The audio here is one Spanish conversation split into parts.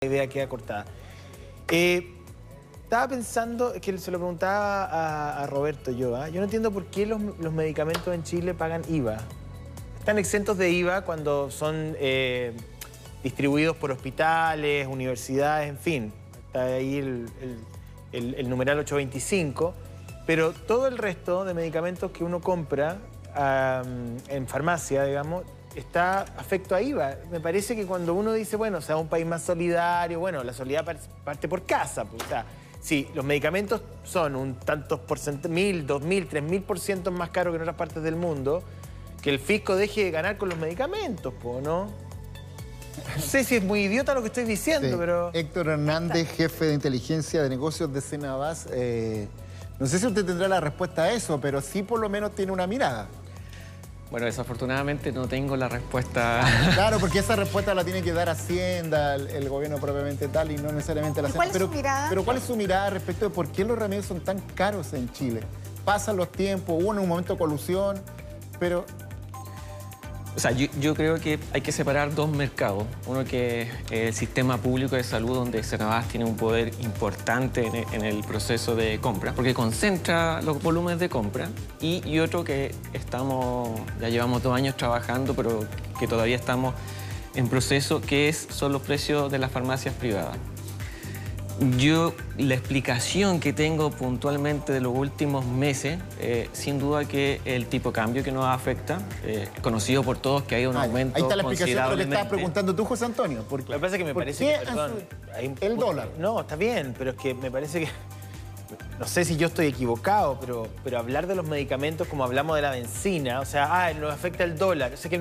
La idea queda cortada. Estaba pensando, que se lo preguntaba a Roberto yo, yo no entiendo por qué los medicamentos en Chile pagan IVA. Están exentos de IVA cuando son distribuidos por hospitales, universidades, en fin. Está ahí el numeral 825. Pero todo el resto de medicamentos que uno compra en farmacia, digamos, está afecto a IVA. Me parece que cuando uno dice, bueno, o sea, un país más solidario, bueno, la solidaridad parte por casa. Pues, o sea, si los medicamentos son un tantos porcentajes, 1000, 2000, 3000% más caros que en otras partes del mundo, que el fisco deje de ganar con los medicamentos, ¿no? No sé si es muy idiota lo que estoy diciendo, sí, pero... Héctor Hernández, jefe de inteligencia de negocios de Cenabás. No sé si usted tendrá la respuesta a eso, pero sí por lo menos tiene una mirada. Bueno, desafortunadamente no tengo la respuesta. Claro, porque esa respuesta la tiene que dar Hacienda, el gobierno propiamente tal, y no necesariamente la Hacienda. ¿Cuál es su mirada? Pero ¿cuál es su mirada respecto de por qué los remedios son tan caros en Chile? Pasan los tiempos, hubo en un momento colusión, pero... O sea, yo creo que hay que separar dos mercados. Uno que es el sistema público de salud, donde Cenabás tiene un poder importante en el proceso de compra, porque concentra los volúmenes de compra, y otro que ya llevamos 2 años trabajando, pero que todavía estamos en proceso, que son los precios de las farmacias privadas. La explicación que tengo puntualmente de los últimos meses, sin duda que el tipo de cambio que nos afecta, conocido por todos que hay un aumento. Ahí está la explicación de lo que estabas preguntando tú, José Antonio. Lo que pasa es que me parece que, perdón, el dólar. No, está bien, pero es que me parece que... No sé si yo estoy equivocado, pero hablar de los medicamentos como hablamos de la benzina, o sea, nos afecta el dólar. O sea, que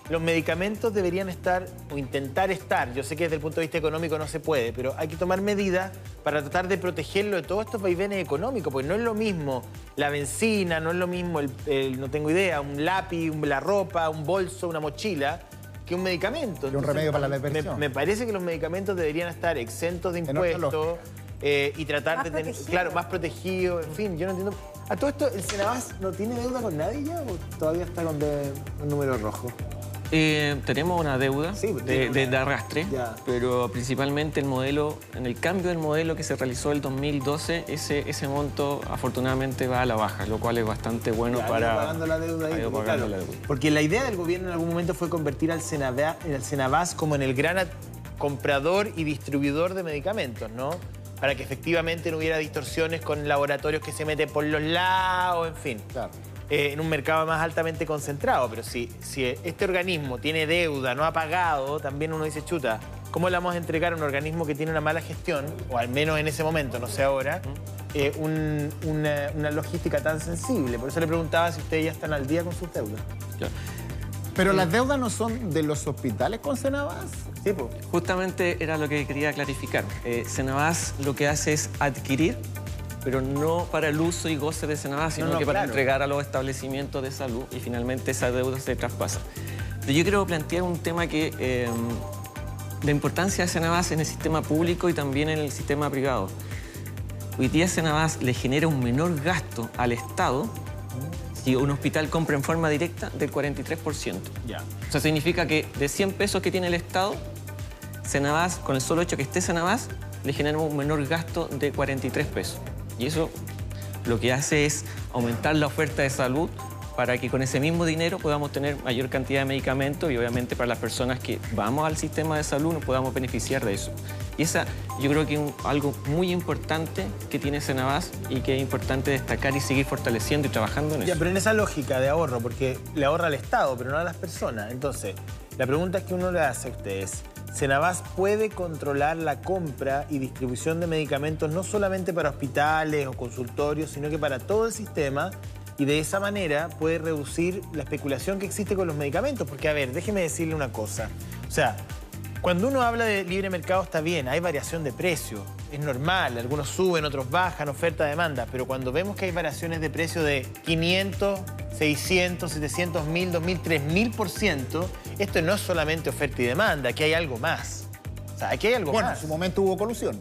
los medicamentos deberían estar, o intentar estar, yo sé que desde el punto de vista económico no se puede, pero hay que tomar medidas para tratar de protegerlo de todos estos vaivenes económicos, porque no es lo mismo la benzina, no es lo mismo no tengo idea, un lápiz, la ropa, un bolso, una mochila, que un medicamento. Entonces, un remedio para la depresión. Me parece que los medicamentos deberían estar exentos de impuestos. Y tratar de tener, claro, más protegido, en fin, yo no entiendo. A todo esto, ¿el Cenabás no tiene deuda con nadie ya o todavía está con un número rojo? Tenemos una deuda de arrastre, pero principalmente en el cambio del modelo que se realizó el 2012, ese monto afortunadamente va a la baja, lo cual es bastante bueno para... pagando la deuda ahí, porque la idea del gobierno en algún momento fue convertir al Cenabás como en el gran comprador y distribuidor de medicamentos, ¿no? Para que efectivamente no hubiera distorsiones con laboratorios que se meten por los lados, en fin. Claro. En un mercado más altamente concentrado. Pero si este organismo tiene deuda, no ha pagado, también uno dice, chuta, ¿cómo le vamos a entregar a un organismo que tiene una mala gestión, o al menos en ese momento, no sé ahora, una logística tan sensible? Por eso le preguntaba si ustedes ya están al día con sus deudas. Claro. ¿Pero las deudas no son de los hospitales con Cenabás? Sí, pues. Justamente era lo que quería clarificar. Cenabás lo que hace es adquirir, pero no para el uso y goce de Cenabás, sino que para entregar a los establecimientos de salud, y finalmente esa deuda se traspasa. Pero yo quiero plantear un tema que la importancia de Cenabás en el sistema público y también en el sistema privado. Hoy día Cenabás le genera un menor gasto al Estado si un hospital compra en forma directa del 43%. Ya. O sea, significa que de 100 pesos que tiene el Estado, Cenabás, con el solo hecho que esté Cenabás, le genera un menor gasto de 43 pesos. Y eso lo que hace es aumentar la oferta de salud para que con ese mismo dinero podamos tener mayor cantidad de medicamentos y obviamente para las personas que vamos al sistema de salud nos podamos beneficiar de eso. Y yo creo que es algo muy importante que tiene Cenabás y que es importante destacar y seguir fortaleciendo y trabajando en eso. Pero en esa lógica de ahorro, porque le ahorra al Estado, pero no a las personas. Entonces, la pregunta que uno le hace a usted es, ¿Cenabás puede controlar la compra y distribución de medicamentos no solamente para hospitales o consultorios, sino que para todo el sistema? Y de esa manera puede reducir la especulación que existe con los medicamentos. Porque, a ver, déjeme decirle una cosa. O sea, cuando uno habla de libre mercado está bien, hay variación de precio. Es normal, algunos suben, otros bajan, oferta-demanda. Pero cuando vemos que hay variaciones de precio de 500, 600, 700, 1000, 2000, 3000%, esto no es solamente oferta y demanda, aquí hay algo más. O sea, aquí hay algo más. Bueno, en su momento hubo colusión.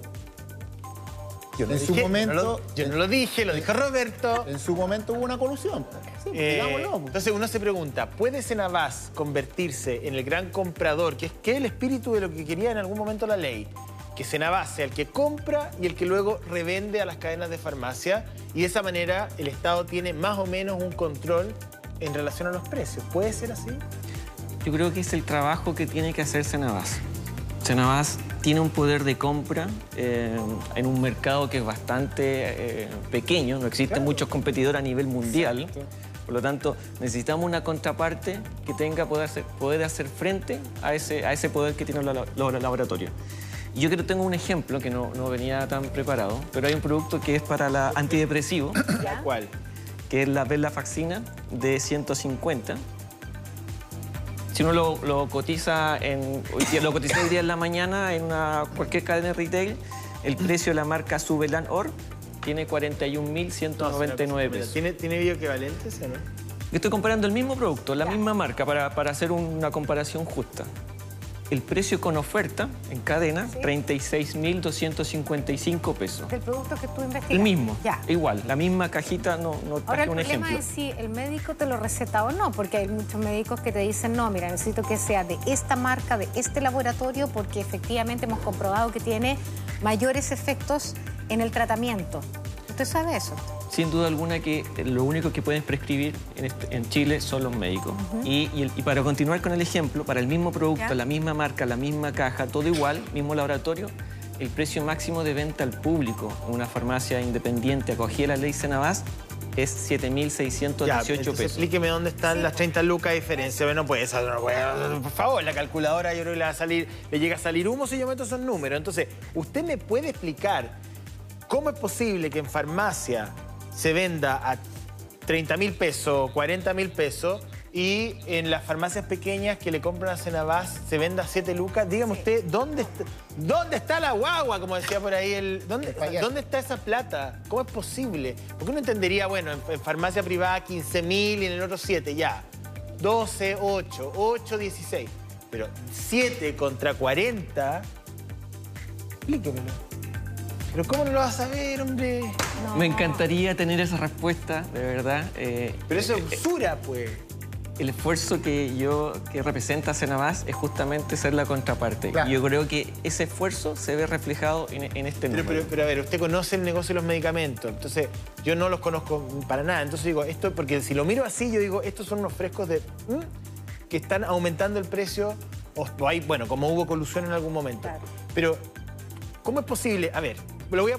Yo no lo dije, lo dijo Roberto. En su momento hubo una colusión. digámoslo. Entonces uno se pregunta, ¿puede Senabás convertirse en el gran comprador? Que es el espíritu de lo que quería en algún momento la ley. Que Senabás sea el que compra y el que luego revende a las cadenas de farmacia. Y de esa manera el Estado tiene más o menos un control en relación a los precios. ¿Puede ser así? Yo creo que es el trabajo que tiene que hacer Senabás. Senabás tiene un poder de compra en un mercado que es bastante pequeño, no existen muchos competidores a nivel mundial. Exacto. Por lo tanto, necesitamos una contraparte que tenga poder hacer frente a ese poder que tienen los laboratorios. Yo creo que tengo un ejemplo que no venía tan preparado, pero hay un producto que es para la antidepresivo. ¿Cuál? Que es la venlafaxina de 150. Si uno lo cotiza hoy día en la mañana en cualquier cadena de retail, el precio de la marca Subelan Or tiene 41.199 pesos. ¿Tiene bioequivalentes o no? Yo estoy comparando el mismo producto, la misma marca, para hacer una comparación justa. El precio con oferta en cadena, 36.255 pesos. ¿Del producto que tú investigas? El mismo, igual, la misma cajita, no traje un ejemplo. Ahora el problema es si el médico te lo receta o no, porque hay muchos médicos que te dicen, no, mira, necesito que sea de esta marca, de este laboratorio, porque efectivamente hemos comprobado que tiene mayores efectos en el tratamiento. ¿Usted sabe eso? Sin duda alguna que lo único que pueden prescribir en Chile son los médicos. Y para continuar con el ejemplo, para el mismo producto, la misma marca, la misma caja, todo igual, mismo laboratorio, el precio máximo de venta al público en una farmacia independiente acogida a la ley Senabás es 7.618 pesos. Explíqueme dónde están las 30 lucas de diferencia. No puede ser, por favor, la calculadora yo creo que le llega a salir humo si yo meto esos números. Entonces, ¿usted me puede explicar cómo es posible que en farmacia se venda a 30.000 pesos, 40.000 pesos y en las farmacias pequeñas que le compran a Senabás se venda a 7 lucas? Dígame usted, ¿dónde está la guagua? Como decía por ahí, ¿dónde está esa plata? ¿Cómo es posible? Porque uno entendería, bueno, en farmacia privada 15.000 y en el otro 7, ya. 12, 8, 16. Pero 7 contra 40, explíquemelo. ¿Pero cómo no lo vas a ver, hombre? No. Me encantaría tener esa respuesta, de verdad. Pero eso es usura, pues. El esfuerzo que representa Senabás es justamente ser la contraparte. Claro. Y yo creo que ese esfuerzo se ve reflejado en este número. Pero a ver, usted conoce el negocio de los medicamentos. Entonces, yo no los conozco para nada. Entonces digo, esto, porque si lo miro así, yo digo, estos son unos frescos que están aumentando el precio. O hay, bueno, como hubo colusión en algún momento. Claro. Pero, ¿cómo es posible? A ver, lo voy a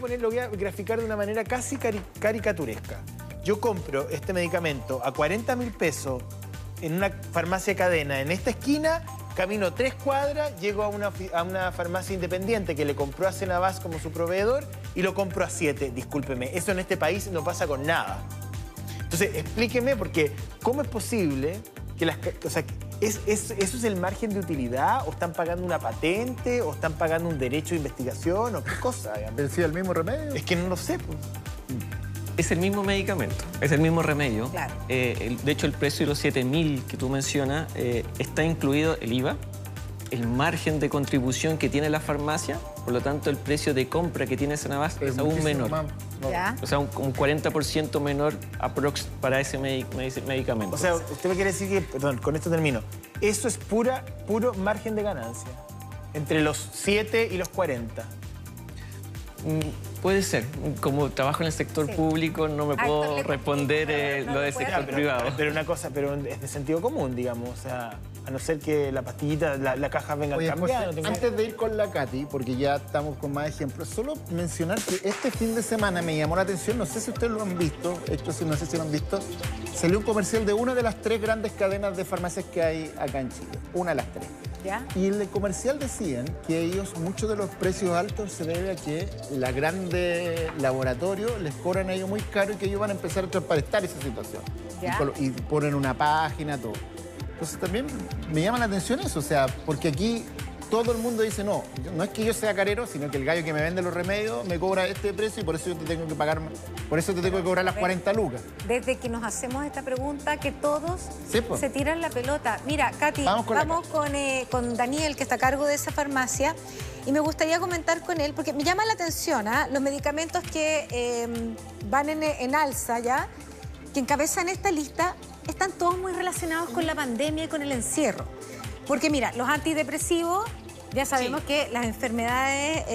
graficar de una manera casi caricaturesca. Yo compro este medicamento a 40.000 pesos en una farmacia cadena en esta esquina, camino 3 cuadras, llego a una farmacia independiente que le compró a Senabás como su proveedor y lo compro a 7. Discúlpeme, eso en este país no pasa con nada. Entonces, explíqueme, porque ¿cómo es posible que ¿eso es el margen de utilidad? ¿O están pagando una patente? ¿O están pagando un derecho de investigación? ¿O qué cosa? ¿Es el mismo remedio? Es que no lo sé, pues. Es el mismo medicamento, es el mismo remedio. Claro. De hecho, el precio de los 7.000 que tú mencionas está incluido el IVA, el margen de contribución que tiene la farmacia, por lo tanto, el precio de compra que tiene Senabás es aún menor. O sea, un 40% menor aprox para ese medicamento. O sea, usted me quiere decir que, perdón, con esto termino, eso es puro margen de ganancia, entre los 7 y los 40. Puede ser. Como trabajo en el sector público, no me puedo responder lo del sector privado. Pero una cosa, es de sentido común, digamos. O sea, a no ser que la pastillita, la caja venga cambiada. Antes de ir con la Katy, porque ya estamos con más ejemplos, solo mencionar que este fin de semana me llamó la atención, no sé si ustedes lo han visto, no sé si lo han visto, salió un comercial de una de las 3 grandes cadenas de farmacias que hay acá en Chile. Una de las 3. ¿Ya? Y en el comercial decían que muchos de los precios altos se debe a que la grande laboratorio les cobran a ellos muy caro y que ellos van a empezar a transparentar esa situación. Y ponen una página, todo. Entonces también me llama la atención eso, o sea, porque aquí todo el mundo dice, no es que yo sea carero, sino que el gallo que me vende los remedios me cobra este precio y por eso yo te tengo que pagar, por eso te tengo que cobrar las 40 lucas. Desde que nos hacemos esta pregunta, que todos se tiran la pelota. Mira, Katy, vamos con Daniel, que está a cargo de esa farmacia, y me gustaría comentar con él, porque me llama la atención, los medicamentos que van en alza ya. que encabezan esta lista están todos muy relacionados con la pandemia y con el encierro. Porque mira, los antidepresivos, ya sabemos que las enfermedades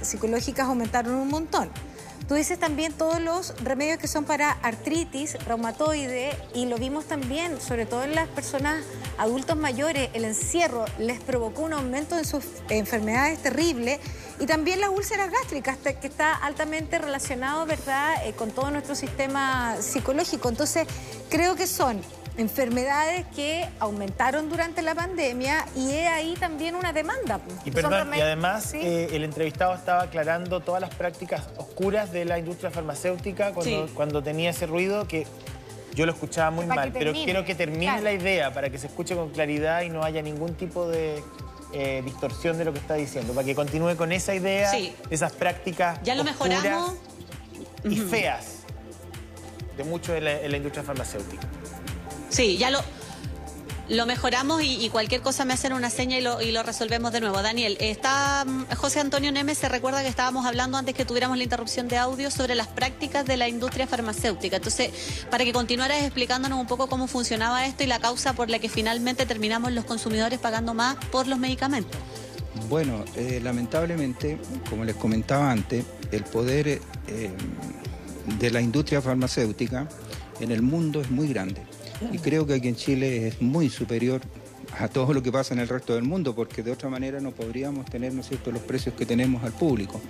psicológicas aumentaron un montón. Tú dices también todos los remedios que son para artritis, reumatoide, y lo vimos también, sobre todo en las personas adultos mayores, el encierro les provocó un aumento en sus enfermedades terribles, y también las úlceras gástricas, que está altamente relacionado, ¿verdad?, con todo nuestro sistema psicológico. Entonces, creo que son enfermedades que aumentaron durante la pandemia y es ahí también una demanda. Y, perdón, y además ¿sí? El entrevistado estaba aclarando todas las prácticas oscuras de la industria farmacéutica cuando tenía ese ruido que yo lo escuchaba muy mal, pero quiero que termine la idea para que se escuche con claridad y no haya ningún tipo de distorsión de lo que está diciendo, para que continúe con esa idea, esas prácticas ya lo oscuras mejoramos y feas de mucho en la industria farmacéutica. Sí, ya lo mejoramos y cualquier cosa me hacen una seña y lo resolvemos de nuevo. Daniel, está José Antonio Nemes, se recuerda que estábamos hablando antes que tuviéramos la interrupción de audio sobre las prácticas de la industria farmacéutica. Entonces, para que continuaras explicándonos un poco cómo funcionaba esto y la causa por la que finalmente terminamos los consumidores pagando más por los medicamentos. Bueno, lamentablemente, como les comentaba antes, el poder de la industria farmacéutica en el mundo es muy grande. Y creo que aquí en Chile es muy superior a todo lo que pasa en el resto del mundo, porque de otra manera no podríamos tener, ¿no es cierto?, los precios que tenemos al público.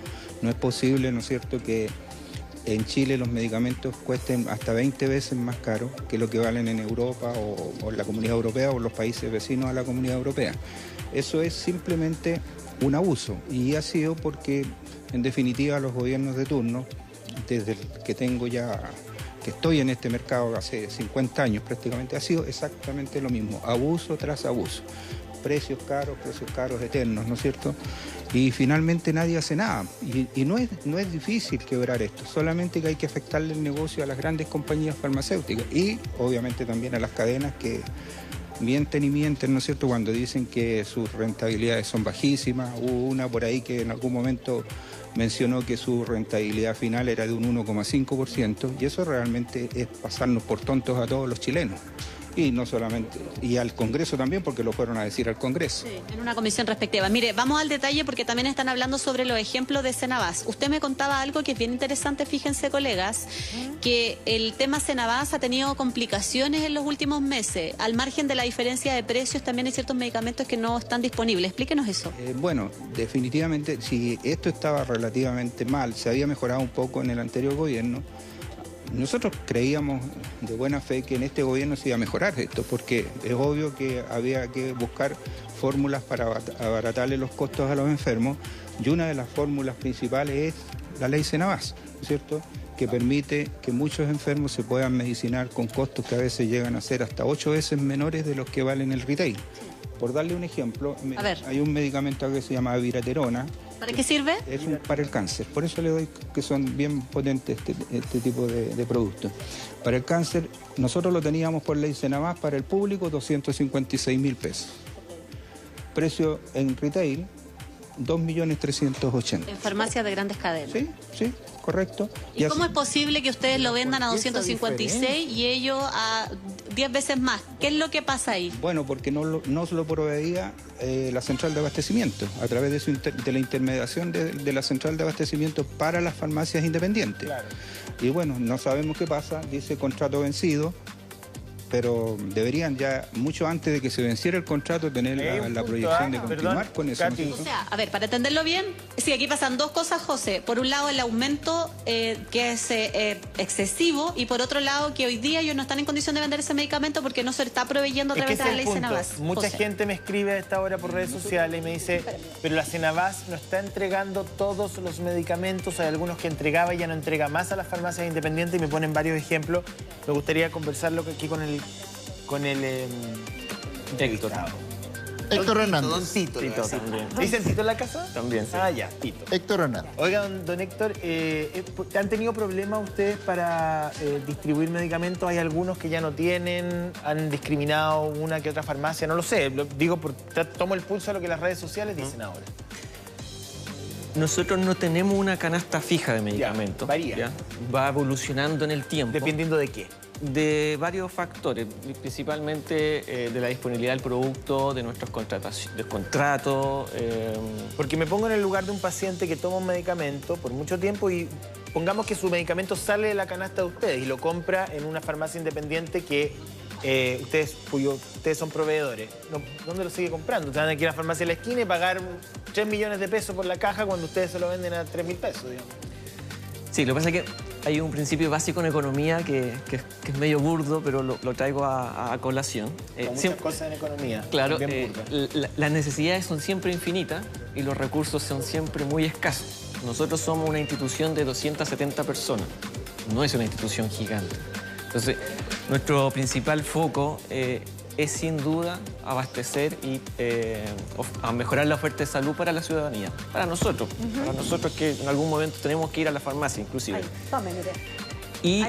No es posible, ¿no es cierto?, que en Chile los medicamentos cuesten hasta 20 veces más caro que lo que valen en Europa o en la Comunidad Europea o los países vecinos a la Comunidad Europea. Eso es simplemente un abuso y ha sido porque, en definitiva, los gobiernos de turno, desde el que tengo ya... que estoy en este mercado hace 50 años prácticamente, ha sido exactamente lo mismo, abuso tras abuso, precios caros eternos, ¿no es cierto? Y finalmente nadie hace nada, y no es difícil quebrar esto, solamente que hay que afectarle el negocio a las grandes compañías farmacéuticas y obviamente también a las cadenas que mienten y mienten, ¿no es cierto?, cuando dicen que sus rentabilidades son bajísimas. Hubo una por ahí que en algún momento mencionó que su rentabilidad final era de un 1,5% y eso realmente es pasarnos por tontos a todos los chilenos. Y no solamente, y al Congreso también, porque lo fueron a decir al Congreso. Sí, en una comisión respectiva. Mire, vamos al detalle porque también están hablando sobre los ejemplos de Cenabás. Usted me contaba algo que es bien interesante, fíjense, colegas, que el tema Cenabás ha tenido complicaciones en los últimos meses. Al margen de la diferencia de precios, también hay ciertos medicamentos que no están disponibles. Explíquenos eso. Bueno, definitivamente, si esto estaba relativamente mal, se había mejorado un poco en el anterior gobierno. Nosotros creíamos de buena fe que en este gobierno se iba a mejorar esto, porque es obvio que había que buscar fórmulas para abaratarle los costos a los enfermos, y una de las fórmulas principales es la ley Cenabás, ¿no es cierto?, que permite que muchos enfermos se puedan medicinar con costos que a veces llegan a ser hasta 8 veces menores de los que valen el retail. Por darle un ejemplo, hay un medicamento que se llama viraterona. ¿Para qué sirve? Es para el cáncer, por eso le doy que son bien potentes este tipo de productos. Para el cáncer, nosotros lo teníamos por ley Cenabás para el público, 256.000 pesos. Precio en retail, 2.380.000. En farmacias de grandes cadenas. Sí, correcto. ¿Y cómo es posible que ustedes lo vendan a 256 y ellos a 10 veces más? ¿Qué es lo que pasa ahí? Bueno, porque no se lo proveía la central de abastecimiento, a través de la intermediación de la central de abastecimiento para las farmacias independientes. Claro. Y bueno, no sabemos qué pasa, dice contrato vencido, pero deberían ya, mucho antes de que se venciera el contrato, tener la proyección de continuar con eso. O sea, a ver, para entenderlo bien, sí, aquí pasan dos cosas, José. Por un lado, el aumento que es excesivo, y por otro lado, que hoy día ellos no están en condición de vender ese medicamento porque no se le está proveyendo a través de la ley Cenabás. Mucha gente me escribe a esta hora por redes sociales y me dice, pero la Cenabás no está entregando todos los medicamentos, hay algunos que entregaba y ya no entrega más a las farmacias independientes, y me ponen varios ejemplos. Me gustaría conversarlo aquí con el Héctor. Héctor Hernández. Don Tito también. ¿Dicen Tito en la casa? También, sí. Ah, ya, Tito. Héctor Hernández. Oiga, don Héctor, ¿han tenido problemas ustedes para distribuir medicamentos? Hay algunos que ya no tienen, han discriminado una que otra farmacia, no lo sé. Digo, tomo el pulso a lo que las redes sociales dicen ahora. Nosotros no tenemos una canasta fija de medicamentos. Varía. ¿ya? Va evolucionando en el tiempo. ¿Dependiendo de qué? De varios factores, principalmente de la disponibilidad del producto, de nuestros contratos. Porque me pongo en el lugar de un paciente que toma un medicamento por mucho tiempo y pongamos que su medicamento sale de la canasta de ustedes y lo compra en una farmacia independiente que ustedes son proveedores. ¿Dónde lo sigue comprando? Ustedes van a ir a la farmacia de la esquina y pagar 3 millones de pesos por la caja cuando ustedes se lo venden a 3.000 pesos, digamos. Sí, lo que pasa es que hay un principio básico en economía que es medio burdo, pero lo traigo a colación. Como muchas cosas en economía. Claro, bien las necesidades son siempre infinitas y los recursos son siempre muy escasos. Nosotros somos una institución de 270 personas, no es una institución gigante. Entonces, nuestro principal foco es sin duda abastecer y a mejorar la oferta de salud para la ciudadanía, para nosotros que en algún momento tenemos que ir a la farmacia inclusive. Ay, tome, mire. Y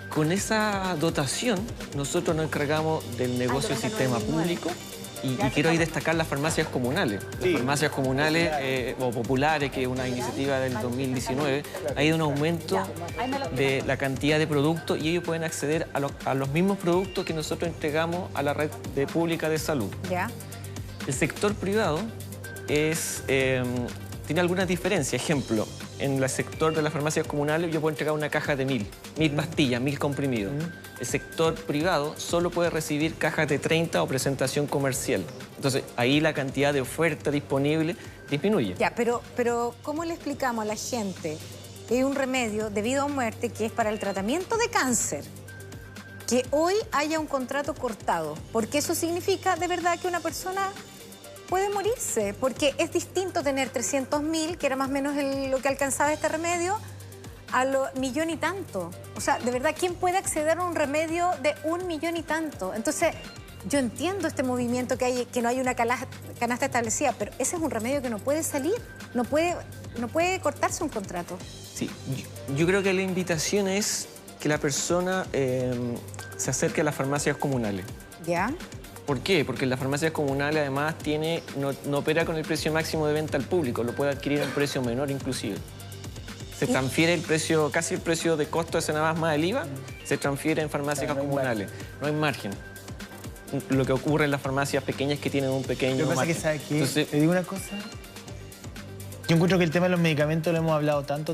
con esa dotación nosotros nos encargamos del negocio del sistema público y quiero ahí destacar las farmacias comunales. Las farmacias comunales o populares, que es una iniciativa del 2019, ha ido un aumento de la cantidad de productos y ellos pueden acceder a los mismos productos que nosotros entregamos a la red pública de salud. Ya. El sector privado tiene algunas diferencias. Ejemplo, en el sector de las farmacias comunales yo puedo entregar una caja de 1.000 pastillas, 1.000 comprimidos. El sector privado solo puede recibir cajas de 30 o presentación comercial. Entonces, ahí la cantidad de oferta disponible disminuye. Ya, pero ¿cómo le explicamos a la gente que hay un remedio de vida o muerte que es para el tratamiento de cáncer? Que hoy haya un contrato cortado, porque eso significa de verdad que una persona puede morirse, porque es distinto tener 300.000, que era más o menos lo que alcanzaba este remedio, a lo 1 millón y tanto. O sea, de verdad, ¿quién puede acceder a un remedio de 1 millón y tanto? Entonces, yo entiendo este movimiento que no hay una canasta establecida, pero ese es un remedio que no puede salir, no puede cortarse un contrato. Sí, yo creo que la invitación es que la persona se acerque a las farmacias comunales. ¿Ya? ¿Por qué? Porque las farmacias comunales además no opera con el precio máximo de venta al público, lo puede adquirir a un precio menor inclusive. Se transfiere el precio, casi el precio de costo de Senabas más el IVA, se transfiere en farmacias comunales. No hay margen. Lo que ocurre en las farmacias pequeñas que tienen un pequeño Lo que pasa margen. es que, ¿sabes qué? Entonces, ¿te digo una cosa? Yo encuentro que el tema de los medicamentos lo hemos hablado tanto,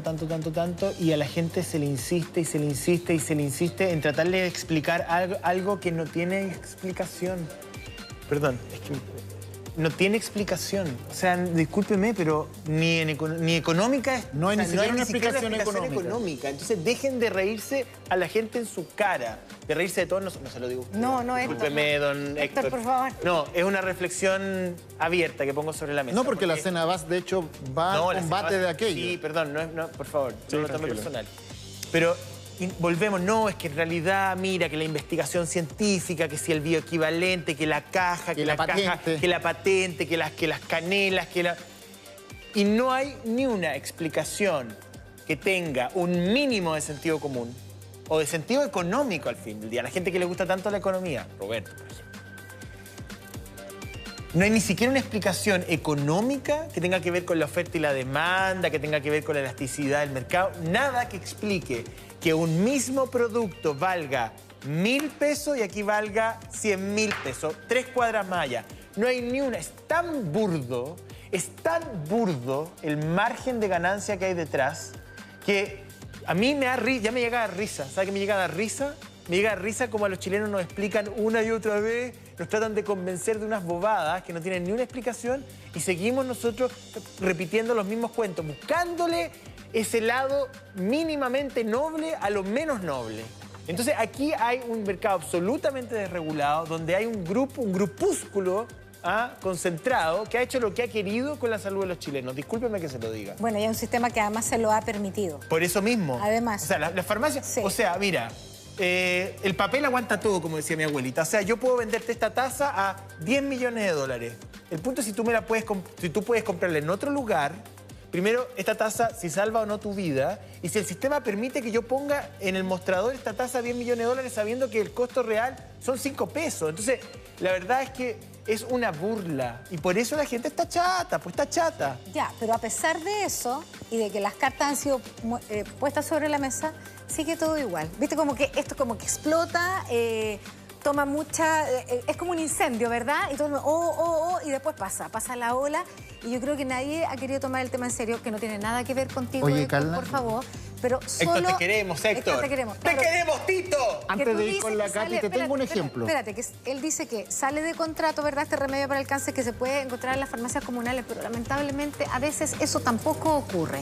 y a la gente se le insiste y se le insiste y se le insiste en tratarle de explicar algo que no tiene explicación. Perdón, es que no tiene explicación. O sea, discúlpeme, pero ni económica es... No hay ni siquiera una explicación explicación económica. Entonces dejen de reírse a la gente en su cara. De reírse de todos, no se lo digo. No, Héctor. Discúlpeme, don Héctor. Por favor. No, es una reflexión abierta que pongo sobre la mesa. No, porque la Senabas, de hecho, va al combate de aquello. Sí, perdón, no, por favor, Sí, no lo tome tranquilo. personal. Pero volvemos, no, es que en realidad, mira, que la investigación científica, que si el bioequivalente, que la caja, que la patente, que las canelas, Y no hay ni una explicación que tenga un mínimo de sentido común o de sentido económico al fin del día. A la gente que le gusta tanto la economía, Roberto, por ejemplo. No hay ni siquiera una explicación económica que tenga que ver con la oferta y la demanda, que tenga que ver con la elasticidad del mercado. Nada que explique que un mismo producto valga 1.000 pesos y aquí valga 100.000 pesos. 3 cuadras más allá. No hay ni una. Es tan burdo el margen de ganancia que hay detrás que a mí ya me llega a dar risa. ¿Sabe qué me llega a dar risa? Me llega a dar risa como a los chilenos nos explican una y otra vez, nos tratan de convencer de unas bobadas que no tienen ni una explicación y seguimos nosotros repitiendo los mismos cuentos, buscándole ese lado mínimamente noble a lo menos noble. Entonces aquí hay un mercado absolutamente desregulado donde hay un grupúsculo concentrado que ha hecho lo que ha querido con la salud de los chilenos. Discúlpeme que se lo diga. Bueno, y hay un sistema que además se lo ha permitido. Por eso mismo. Además. O sea, las farmacias... Sí. O sea, mira, el papel aguanta todo, como decía mi abuelita. O sea, yo puedo venderte esta taza a 10 millones de dólares. El punto es si tú puedes comprarla en otro lugar. Primero, esta taza, si salva o no tu vida. Y si el sistema permite que yo ponga en el mostrador esta taza a 10 millones de dólares sabiendo que el costo real son 5 pesos. Entonces, la verdad es que es una burla. Y por eso la gente está chata, pues está chata. Ya, pero a pesar de eso y de que las cartas han sido puestas sobre la mesa, sigue todo igual. ¿Viste? Como que esto como que explota, toma mucha... es como un incendio, ¿verdad? Y todo el mundo, y después pasa la ola. Y yo creo que nadie ha querido tomar el tema en serio, que no tiene nada que ver contigo, Oye, Héctor, Carla. por favor. Pero solo... Héctor, te queremos, Héctor. Te queremos. ¡Te queremos, Tito! Antes de ir con la Katy, te tengo un ejemplo. Espérate, que él dice que sale de contrato, ¿verdad? Este remedio para el cáncer que se puede encontrar en las farmacias comunales, pero lamentablemente a veces eso tampoco ocurre.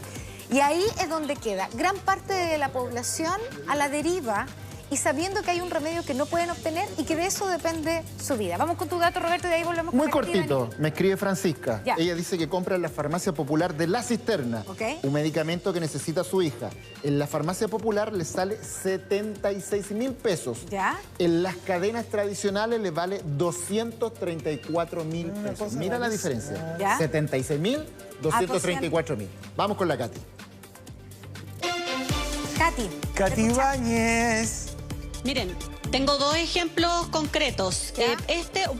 Y ahí es donde queda gran parte de la población a la deriva y sabiendo que hay un remedio que no pueden obtener y que de eso depende su vida. Vamos con tu dato, Roberto, y de ahí volvemos con Muy la Katy, cortito, Daniel. me escribe Francisca. Ya. Ella dice que compra en la farmacia popular de La Cisterna un medicamento que necesita su hija. En la farmacia popular le sale 76.000 pesos. ¿Ya? En las cadenas tradicionales le vale 234.000 pesos. Mira la diferencia. ¿Ya? 76.000, 234.000. Vamos con la Katy. Katy. Katy Ibáñez. Miren, tengo dos ejemplos concretos. ¿Ya?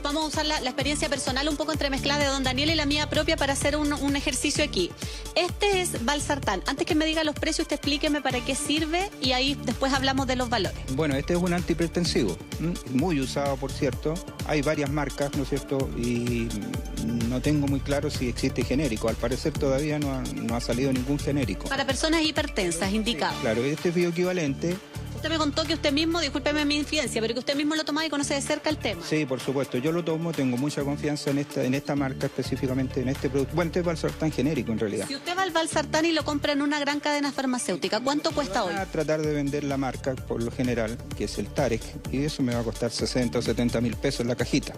Vamos a usar la experiencia personal un poco entremezclada de don Daniel y la mía propia para hacer un ejercicio aquí. Este es Valsartán. Antes que me diga los precios, usted explíqueme para qué sirve y ahí después hablamos de los valores. Bueno, este es un antihipertensivo, muy usado, por cierto. Hay varias marcas, ¿no es cierto? Y no tengo muy claro si existe genérico. Al parecer todavía no ha salido ningún genérico. Para personas hipertensas, indicado. Claro, este es bioequivalente. Usted me contó que usted mismo, discúlpeme mi infidencia, pero que usted mismo lo toma y conoce de cerca el tema. Sí, por supuesto. Yo lo tomo, tengo mucha confianza en esta marca, específicamente en este producto. Bueno, este es Valsartán genérico, en realidad. Si usted va al Valsartán y lo compra en una gran cadena farmacéutica, ¿cuánto cuesta hoy? Voy a tratar de vender la marca, por lo general, que es el Tarek, y eso me va a costar 60 o 70 mil pesos la cajita.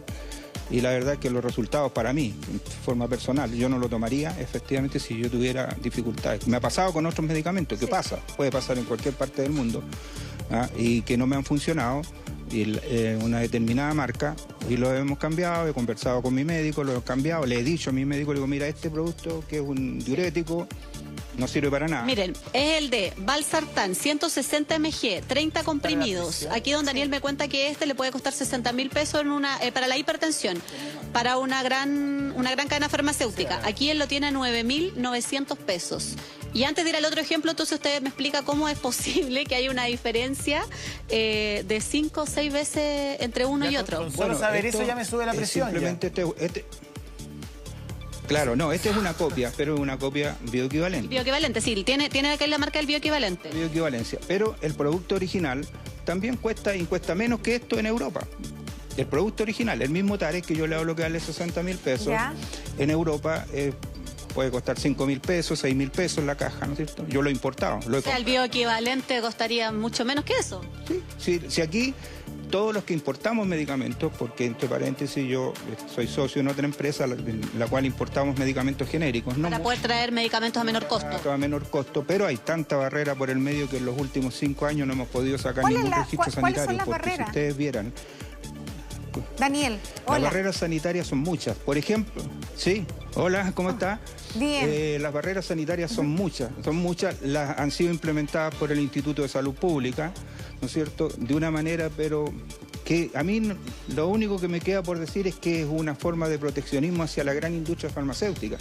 Y la verdad que los resultados para mí, de forma personal, yo no lo tomaría efectivamente si yo tuviera dificultades. Me ha pasado con otros medicamentos, ¿qué pasa? Puede pasar en cualquier parte del mundo, y que no me han funcionado, y una determinada marca, y lo hemos cambiado, he conversado con mi médico, lo he cambiado, le he dicho a mi médico, le digo, mira, este producto que es un diurético, no sirve para nada. Miren, es el de Valsartán, 160 mg, 30 comprimidos. Aquí don Daniel me cuenta que este le puede costar 60 mil pesos para la hipertensión, para una gran cadena farmacéutica. Aquí él lo tiene a 9.900 pesos. Y antes de ir al otro ejemplo, entonces usted me explica cómo es posible que haya una diferencia de 5 o 6 veces entre uno y otro. Con solo saber eso ya me sube la presión. Simplemente claro, no, esta es una copia, pero es una copia bioequivalente. Bioequivalente, sí, tiene aquí la marca del bioequivalente. Bioequivalencia, pero el producto original también cuesta menos que esto en Europa. El producto original, el mismo Tarek que yo le hablo que vale 60 mil pesos, ¿Ya? en Europa puede costar 5 mil pesos, 6 mil pesos la caja, ¿no es cierto? Yo lo he importado. O sea, el bioequivalente costaría mucho menos que eso. Sí, si aquí todos los que importamos medicamentos, porque entre paréntesis yo soy socio en otra empresa, la cual importamos medicamentos genéricos. Para poder traer medicamentos a menor costo. A menor costo, pero hay tanta barrera por el medio que en los últimos 5 años no hemos podido sacar ningún registro sanitario. ¿Cuáles son las porque barreras? si ustedes vieran, Daniel, las hola. barreras sanitarias son muchas. Por ejemplo, sí, hola, ¿cómo está? Bien. Las barreras sanitarias son muchas, las han sido implementadas por el Instituto de Salud Pública, ¿no es cierto? De una manera, pero que a mí lo único que me queda por decir es que es una forma de proteccionismo hacia la gran industria farmacéutica,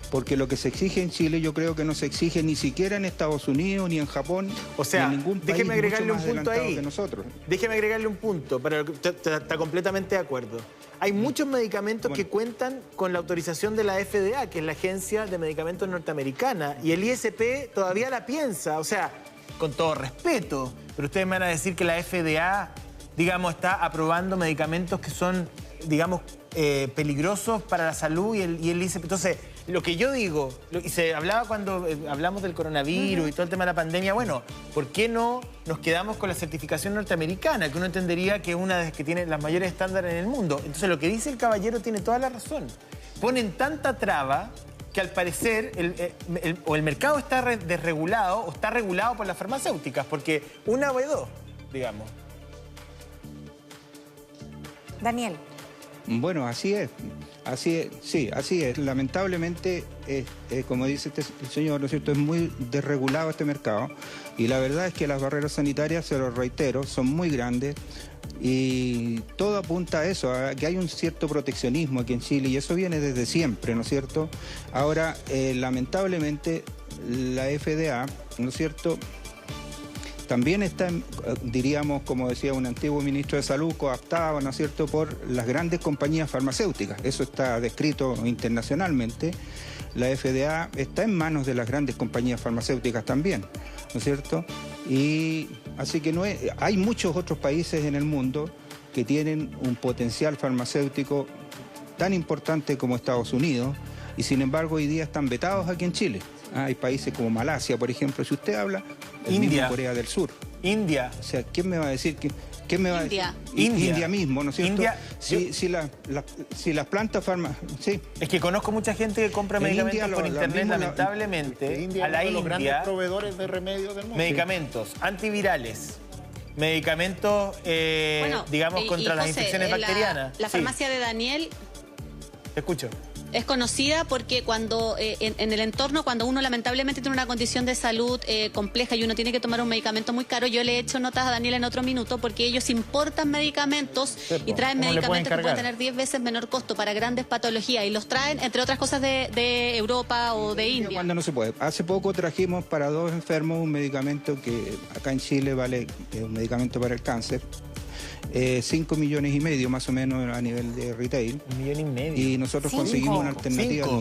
porque lo que se exige en Chile yo creo que no se exige ni siquiera en Estados Unidos, ni en Japón, O sea, ni en ningún país déjeme agregarle mucho un más punto adelantado ahí. que nosotros. Déjeme agregarle un punto, para lo que está completamente de acuerdo. Hay muchos medicamentos que cuentan con la autorización de la FDA, que es la Agencia de Medicamentos Norteamericana, y el ISP todavía la piensa, o sea, con todo respeto, pero ustedes me van a decir que la FDA, digamos, está aprobando medicamentos que son, digamos, peligrosos para la salud y el ISP. Entonces, lo que yo digo, y se hablaba cuando hablamos del coronavirus y todo el tema de la pandemia, bueno, ¿por qué no nos quedamos con la certificación norteamericana? Que uno entendería que es una de las que tiene las mayores estándares en el mundo. Entonces, lo que dice el caballero tiene toda la razón. Ponen tanta traba que al parecer o el mercado está desregulado o está regulado por las farmacéuticas, porque una o dos, digamos. Daniel. Bueno, así es. Así es, sí, así es. Lamentablemente, como dice el señor, ¿no es cierto?, es muy desregulado este mercado y la verdad es que las barreras sanitarias, se lo reitero, son muy grandes y todo apunta a eso, a que hay un cierto proteccionismo aquí en Chile y eso viene desde siempre, ¿no es cierto? Ahora, lamentablemente, la FDA, ¿no es cierto?, también está, diríamos, como decía un antiguo ministro de Salud, cooptado, ¿no es cierto?, por las grandes compañías farmacéuticas. Eso está descrito internacionalmente. La FDA está en manos de las grandes compañías farmacéuticas también, ¿no es cierto? Y así que hay muchos otros países en el mundo que tienen un potencial farmacéutico tan importante como Estados Unidos y sin embargo hoy día están vetados aquí en Chile. Hay países como Malasia, por ejemplo, si usted habla, el mismo Corea del Sur. India. O sea, ¿quién me va a decir que... ¿Quién me va a decir? India mismo, ¿no es cierto? India, si las plantas farmacéuticas... Sí. Es que conozco mucha gente que compra medicamentos India, por internet, lamentablemente. India a la es uno de los grandes India, proveedores de remedios del mundo. medicamentos antivirales, medicamentos, digamos, contra las José, infecciones bacterianas. La farmacia de Daniel Te escucho. es conocida porque cuando en el entorno, cuando uno lamentablemente tiene una condición de salud compleja y uno tiene que tomar un medicamento muy caro, yo le he hecho notas a Daniel en otro minuto porque ellos importan medicamentos y traen medicamentos que pueden tener 10 veces menor costo para grandes patologías y los traen, entre otras cosas, de Europa o de India. Cuando no se puede. Hace poco trajimos para 2 enfermos un medicamento que acá en Chile vale, un medicamento para el cáncer. 5,5 millones más o menos a nivel de retail. 1,5 millones. Y nosotros conseguimos una alternativa de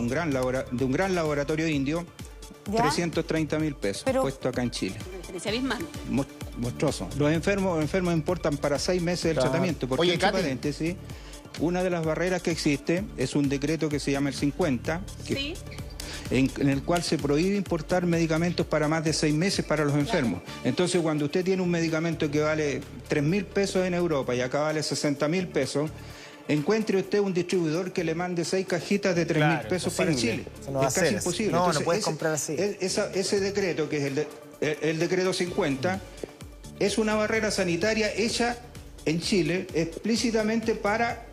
un gran laboratorio indio, ¿Ya? 330.000 pesos, puesto acá en Chile. Una diferencia abismal. Monstruoso. Los enfermos importan para 6 meses el tratamiento. Porque, Oye, entre Katy. paréntesis, una de las barreras que existe es un decreto que se llama el 50, que Sí. en el cual se prohíbe importar medicamentos para más de 6 meses para los enfermos. Entonces, cuando usted tiene un medicamento que vale 3.000 pesos en Europa y acá vale 60.000 pesos, encuentre usted un distribuidor que le mande 6 cajitas de 3.000 pesos para Chile. Eso no va es a casi ser imposible. así. No, Entonces, no puedes comprar así. Ese decreto, que es el decreto 50, es una barrera sanitaria hecha en Chile explícitamente para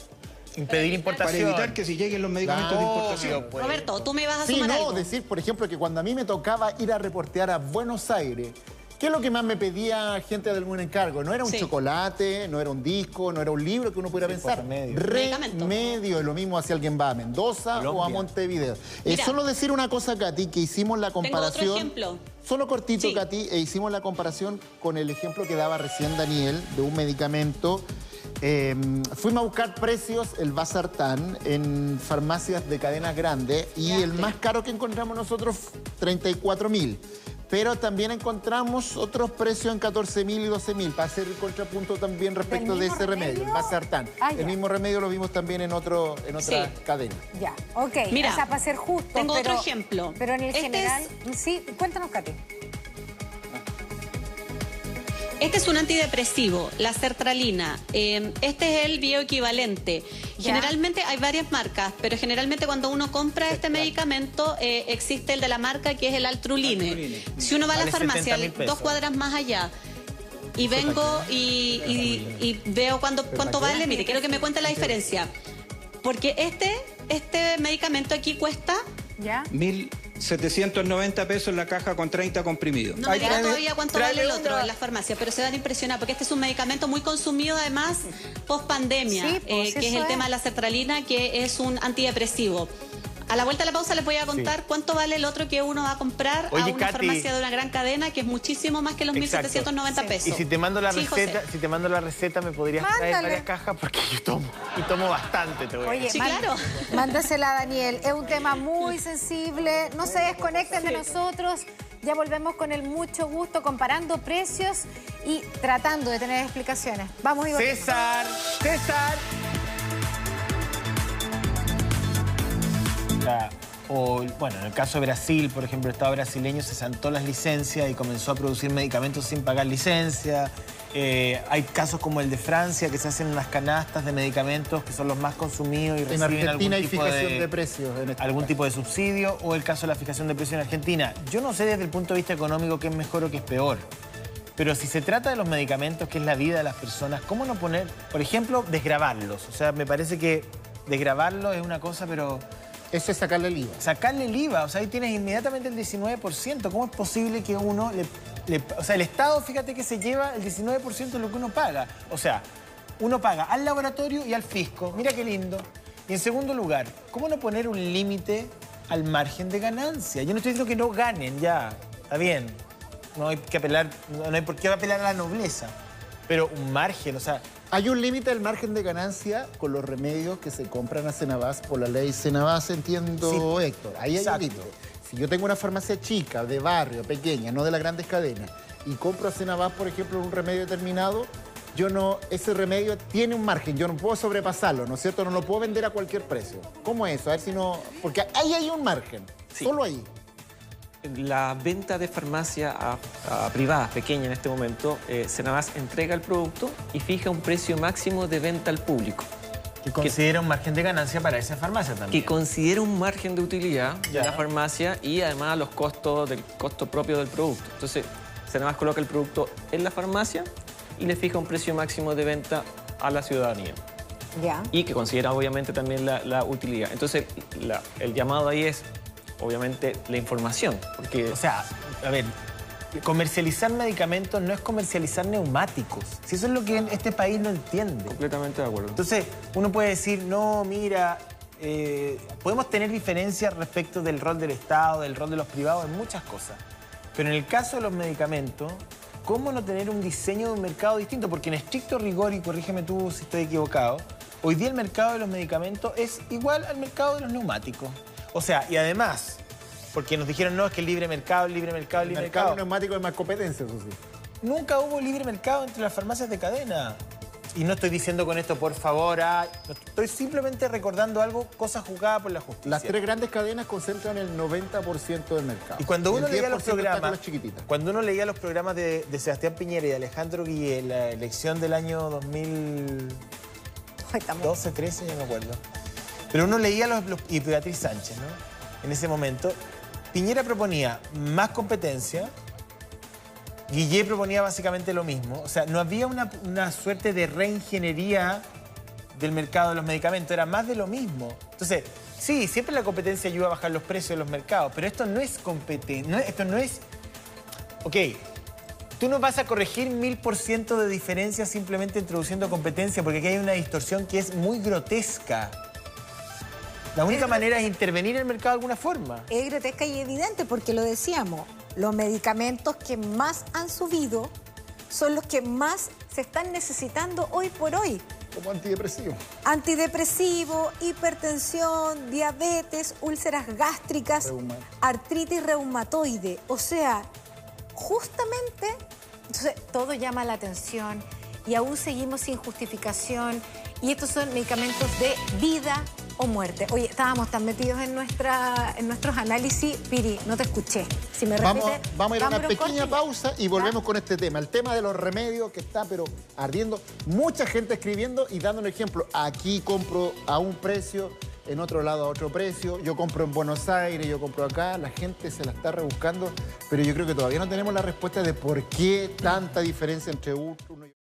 Impedir importación. evitar que se lleguen los medicamentos de importación. Obvio, pues. Roberto, tú me vas a Sí, sumar no, algo. decir, por ejemplo, que cuando a mí me tocaba ir a reportear a Buenos Aires, ¿qué es lo que más me pedía gente de algún encargo? No era un Sí. chocolate, no era un disco, no era un libro que uno pudiera pensar. remedio. Medicamento. Remedio, lo mismo si alguien va a Mendoza o a Colombia. Montevideo. Mira. Solo decir una cosa, Katy, que hicimos la Tengo comparación. otro ejemplo. Solo cortito, Sí. Katy, hicimos la comparación con el ejemplo que daba recién Daniel de un medicamento. Fuimos a buscar precios, el Basartán, en farmacias de cadenas grandes y el más caro que encontramos nosotros, 34.000. Pero también encontramos otros precios en 14.000 y 12.000, para hacer el contrapunto también respecto de mismo ese remedio, el remedio? Basartán. Ah, El ya. mismo remedio lo vimos también en otra Sí. cadena. Ya, ok. Mira, o sea, para ser justo. tengo pero, otro ejemplo. Pero en el Este general, sí, cuéntanos, Katy. Este es un antidepresivo, la sertralina. Este es el bioequivalente. Ya. Generalmente hay varias marcas, pero generalmente cuando uno compra este medicamento existe el de la marca que es el Altruline. Altruline. Si uno va a la Vale farmacia 70.000 pesos. 2 cuadras más allá y vengo y veo cuánto vale, mire, quiero que me cuente la diferencia. Porque este medicamento aquí cuesta... ¿Ya? 1.790 pesos la caja con 30 comprimidos. No me Ay, diga tráeme- todavía cuánto tráeme vale el otro uno. en la farmacia, pero se van a impresionar porque este es un medicamento muy consumido además post pandemia, Sí, pues, que es eso el tema es. de la sertralina, que es un antidepresivo. A la vuelta de la pausa les voy a contar cuánto vale el otro que uno va a comprar a Oye, una Katy. farmacia de una gran cadena, que es muchísimo más que los Exacto. 1.790 pesos. Y si te mando la Sí, receta, José. si te mando la receta, me podrías traer Mándale. varias cajas porque yo tomo. Y tomo bastante, te voy a Oye, decir. Sí, claro. Mándasela a Daniel. Es un tema muy sensible. No se desconecten de nosotros. Ya volvemos con el mucho gusto, comparando precios y tratando de tener explicaciones. Vamos, Igor. César. O, bueno, en el caso de Brasil, por ejemplo, el Estado brasileño se saltó las licencias y comenzó a producir medicamentos sin pagar licencia. Hay casos como el de Francia, que se hacen unas canastas de medicamentos que son los más consumidos y En reciben Argentina hay algún tipo fijación de precios. En este algún caso. tipo de subsidio, o el caso de la fijación de precios en Argentina. Yo no sé desde el punto de vista económico qué es mejor o qué es peor, pero si se trata de los medicamentos, que es la vida de las personas, ¿cómo no poner, por ejemplo, desgravarlos? O sea, me parece que desgravarlo es una cosa, pero... Eso es sacarle el IVA. Sacarle el IVA, o sea, ahí tienes inmediatamente el 19%. ¿Cómo es posible que uno o sea, el Estado, fíjate que se lleva el 19% de lo que uno paga. O sea, uno paga al laboratorio y al fisco. Mira qué lindo. Y en segundo lugar, ¿cómo no poner un límite al margen de ganancia? Yo no estoy diciendo que no ganen, ya, está bien. No hay que apelar, no hay por qué apelar a la nobleza. Pero un margen, o sea... Hay un límite al margen de ganancia con los remedios que se compran a Senabas por la ley Senabas, entiendo, sí, Héctor. Ahí hay un límite. Si yo tengo una farmacia chica, de barrio, pequeña, no de las grandes cadenas, y compro a Senabas, por ejemplo, un remedio determinado, ese remedio tiene un margen, yo no puedo sobrepasarlo, ¿no es cierto? No lo puedo vender a cualquier precio. ¿Cómo es eso? A ver si no... Porque ahí hay un margen, sí, solo ahí. La venta de farmacia a privadas, pequeña en este momento, Senabas entrega el producto y fija un precio máximo de venta al público. Que considera un margen de ganancia para esa farmacia también. Que considera un margen de utilidad de la farmacia y además los costos del costo propio del producto. Entonces, Senabas coloca el producto en la farmacia y le fija un precio máximo de venta a la ciudadanía. Ya. Y que considera obviamente también la utilidad. Entonces, el llamado ahí es, obviamente, la información. Porque... O sea, a ver, comercializar medicamentos no es comercializar neumáticos. Si eso es lo que este país no entiende. Completamente de acuerdo. Entonces, uno puede decir, no, mira, podemos tener diferencias respecto del rol del Estado, del rol de los privados, en muchas cosas. Pero en el caso de los medicamentos, ¿cómo no tener un diseño de un mercado distinto? Porque en estricto rigor, y corrígeme tú si estoy equivocado, hoy día el mercado de los medicamentos es igual al mercado de los neumáticos. O sea, y además, porque nos dijeron, no, es que el libre mercado, el libre mercado, el libre mercado. El mercado neumático es más competencia, eso sí. Nunca hubo libre mercado entre las farmacias de cadena. Y no estoy diciendo con esto, por favor, estoy simplemente recordando algo, cosas juzgadas por la justicia. Las tres grandes cadenas concentran el 90% del mercado. Y cuando uno leía los programas, de Sebastián Piñera y de Alejandro Guillé, la elección del año 2012, 13, ya no me acuerdo. Pero uno leía y Beatriz Sánchez, ¿no? En ese momento, Piñera proponía más competencia, Guillé proponía básicamente lo mismo. O sea, no había una suerte de reingeniería del mercado de los medicamentos, era más de lo mismo. Entonces, sí, siempre la competencia ayuda a bajar los precios de los mercados, pero esto no es competencia, esto no es... Ok, tú no vas a corregir 1000% de diferencia simplemente introduciendo competencia, porque aquí hay una distorsión que es muy grotesca. La única manera es intervenir en el mercado de alguna forma. Es grotesca y evidente, porque lo decíamos, los medicamentos que más han subido son los que más se están necesitando hoy por hoy. Como antidepresivo. Antidepresivo, hipertensión, diabetes, úlceras gástricas, artritis reumatoide. O sea, justamente... Entonces, todo llama la atención y aún seguimos sin justificación. Y estos son medicamentos de vida o muerte. Oye, estábamos tan metidos en nuestros análisis. Piri, no te escuché. Si me repite, vamos a ir a una pequeña pausa y volvemos con este tema. El tema de los remedios que está pero ardiendo. Mucha gente escribiendo y dando un ejemplo. Aquí compro a un precio, en otro lado a otro precio. Yo compro en Buenos Aires, yo compro acá. La gente se la está rebuscando, pero yo creo que todavía no tenemos la respuesta de por qué tanta diferencia entre uno y otro.